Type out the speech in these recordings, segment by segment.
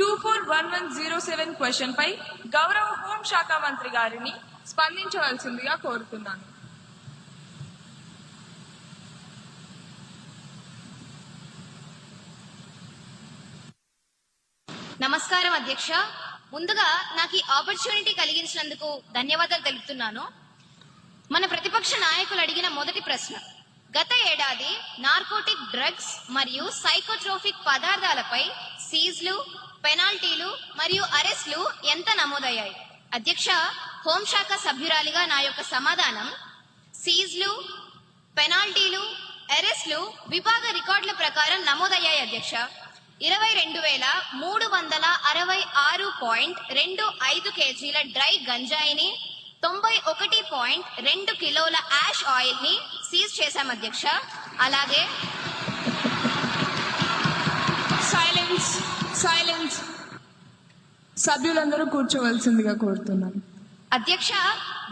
241107 question పై గౌరవ హోంశాఖ మంత్రి గారిని స్పందించవలసిందిగా కోరుతున్నాను. నమస్కారం అధ్యక్ష. ముందుగా నాకు ఈ ఆపర్చునిటీ కలిగించినందుకు ధన్యవాదాలు తెలుపుతున్నాను. మన ప్రతిపక్ష నాయకులు అడిగిన మొదటి ప్రశ్న, గత ఏడాది నార్కోటిక్ డ్రగ్స్ మరియు సైకోట్రోఫిక్ పదార్థాలపై సీజ్లు, పెనాల్టీలు మరియు అరెస్టులు ఎంత నమోదయ్యాయి? అధ్యక్ష, హోంశాఖ సభ్యురాలిగా నా యొక్క సమాధానం, సీజ్లు, పెనాల్టీలు, అరెస్టులు విభాగ రికార్డుల ప్రకారం నమోదయ్యాయి అధ్యక్ష. 22,366.25 కేజీల డ్రై గంజాయిని, 91.2 కిలోల యాష్ ఆయిల్ ని సీజ్ చేశాం అధ్యక్ష. అలాగే సైలెన్స్ సభ్యులందరూ కూర్చోవలసిందిగా కోరుతున్నాను. అధ్యక్ష,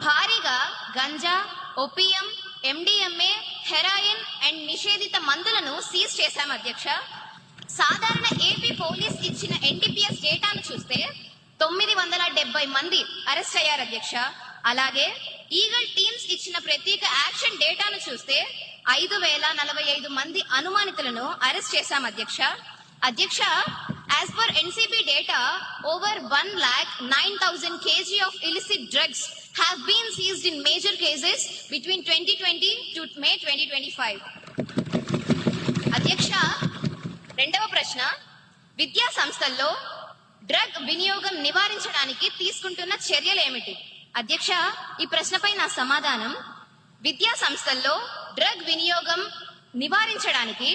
భారీగా ganja, opium, MDMA, heroin and నిషేధిత మందులను సీజ్ చేశాం అధ్యక్ష. సాధారణ ఏపీ పోలీస్ ఇచ్చిన ఎన్టీపీఎస్ డేటాను చూస్తే 970 మంది అరెస్ట్ అయ్యారు అధ్యక్ష. అలాగే ఈగల్ టీమ్స్ ఇచ్చిన ప్రత్యేక యాక్షన్ డేటాను చూస్తే 5,045 మంది అనుమానితులను అరెస్ట్ చేశాం అధ్యక్ష. అధ్యక్ష, as per NCB data, over 1,09,000 kg of illicit drugs have been seized in major cases between 2020 to May 2025. అధ్యక్ష, రెండవ ప్రశ్న, విద్యా సంస్థల్లో డ్రగ్ వినియోగం నివారించడానికి తీసుకుంటున్న చర్యలు ఏమిటి? అధ్యక్ష, ఈ ప్రశ్నపై నా సమాధానం, విద్యా సంస్థల్లో డ్రగ్ వినియోగం నివారించడానికి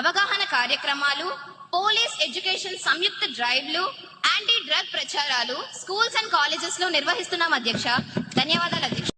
అవగాహన కార్యక్రమాలు, పోలీస్ ఎడ్యుకేషన్ సంయుక్త డ్రైవ్లు, యాంటీ డ్రగ్ ప్రచారాలు స్కూల్స్ అండ్ కాలేజెస్ లో నిర్వహిస్తున్నాం అధ్యక్ష. ధన్యవాదాలు అధ్యక్ష.